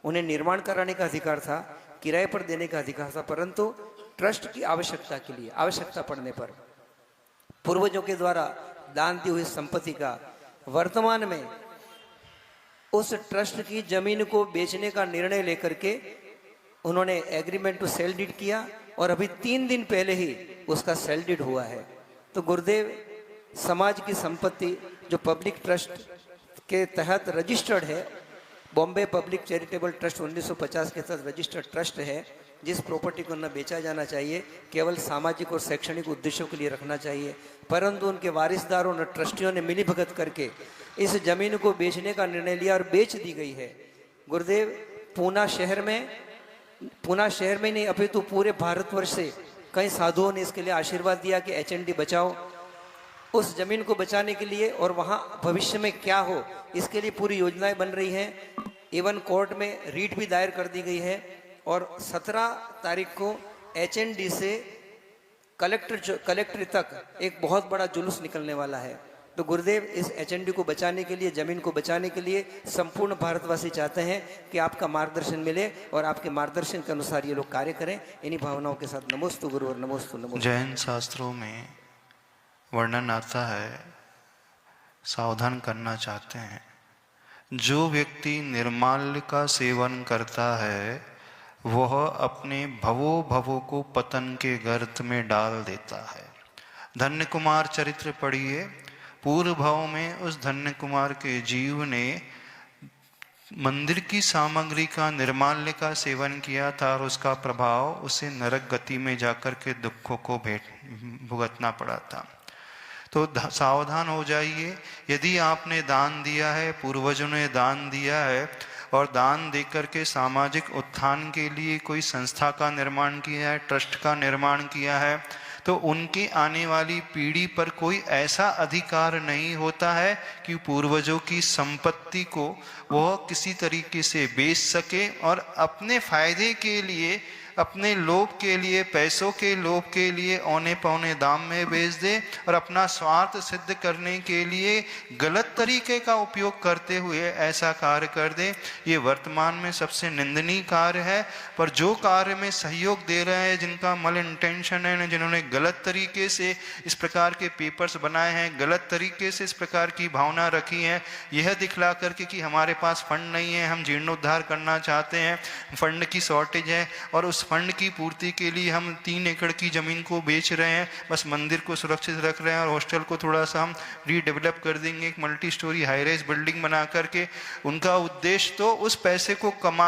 उन्हें निर्माण कराने का अधिकार था, किराए पर देने का अधिकार था, परंतु ट्रस्ट की आवश्यकता के लिए, आवश्यकता पड़ने पर पूर्वजों के द्वारा दान दी हुई संपत्ति का वर्तमान में उस ट्रस्ट की जमीन को बेचने का निर्णय लेकर के उन्होंने एग्रीमेंट टू सेल डीड किया और अभी 3 दिन पहले ही उसका सेल डीड हुआ है। तो गुरुदेव समाज की संपत्ति जो पब्लिक ट्रस्ट के तहत रजिस्टर्ड है, बॉम्बे पब्लिक चैरिटेबल ट्रस्ट 1950 के तहत रजिस्टर्ड ट्रस्ट है, जिस प्रॉपर्टी को न बेचा जाना चाहिए, केवल सामाजिक और शैक्षणिक उद्देश्यों के लिए रखना चाहिए, परंतु उनके वारिसदारों और ट्रस्टियों ने मिलीभगत करके इस जमीन को बेचने का निर्णय लिया और बेच दी गई है। गुरुदेव पूना शहर में नहीं अपितु पूरे भारतवर्ष से कई साधुओं ने इसके लिए आशीर्वाद दिया कि एचएनडी बचाओ, उस जमीन को बचाने के लिए, और वहाँ भविष्य में क्या हो इसके लिए पूरी योजनाएं बन रही हैं। इवन कोर्ट में रीट भी दायर कर दी गई है और 17 तारीख को एचएनडी से कलेक्टर तक एक बहुत बड़ा जुलूस निकलने वाला है। तो गुरुदेव इस एचएनडी को बचाने के लिए, जमीन को बचाने के लिए संपूर्ण भारतवासी चाहते हैं कि आपका मार्गदर्शन मिले और आपके मार्गदर्शन के अनुसार ये लोग कार्य करें। इन्हीं भावनाओं के साथ नमोस्तु गुरु और नमोस्तु नमोस्तु। जैन शास्त्रों में वर्णन आता है, सावधान करना चाहते हैं, जो व्यक्ति निर्माल्य का सेवन करता है वह अपने भवों को पतन के गर्त में डाल देता है। धन्य कुमार चरित्र पढ़िए। पूर्व भाव में उस धन्य कुमार के जीव ने मंदिर की सामग्री का, निर्माल्य का सेवन किया था और उसका प्रभाव उसे नरक गति में जाकर के दुखों को भुगतना पड़ा था। तो सावधान हो जाइए। यदि आपने दान दिया है, पूर्वजों ने दान दिया है और दान देकर के सामाजिक उत्थान के लिए कोई संस्था का निर्माण किया है, ट्रस्ट का निर्माण किया है, तो उनकी आने वाली पीढ़ी पर कोई ऐसा अधिकार नहीं होता है कि पूर्वजों की संपत्ति को वह किसी तरीके से बेच सके और अपने फायदे के लिए, अपने लोभ के लिए, पैसों के लोभ के लिए औने पौने दाम में बेच दे और अपना स्वार्थ सिद्ध करने के लिए गलत तरीके का उपयोग करते हुए ऐसा कार्य कर दे। ये वर्तमान में सबसे निंदनीय कार्य है। पर जो कार्य में सहयोग दे रहे हैं, जिनका मल इंटेंशन है, जिन्होंने गलत तरीके से इस प्रकार के पेपर्स बनाए हैं, गलत तरीके से इस प्रकार की भावना रखी है, यह दिखला करके कि हमारे पास फंड नहीं है, हम जीर्णोद्धार करना चाहते हैं, फंड की शॉर्टेज है और उस फंड की पूर्ति के लिए हम 3 एकड़ की जमीन को बेच रहे हैं, बस मंदिर को सुरक्षित रख रहे हैं और हॉस्टल को थोड़ा सा हम रीडेवलप कर देंगे, एक multi storey high rise building बना करके। उनका उद्देश्य तो उस पैसे को कमा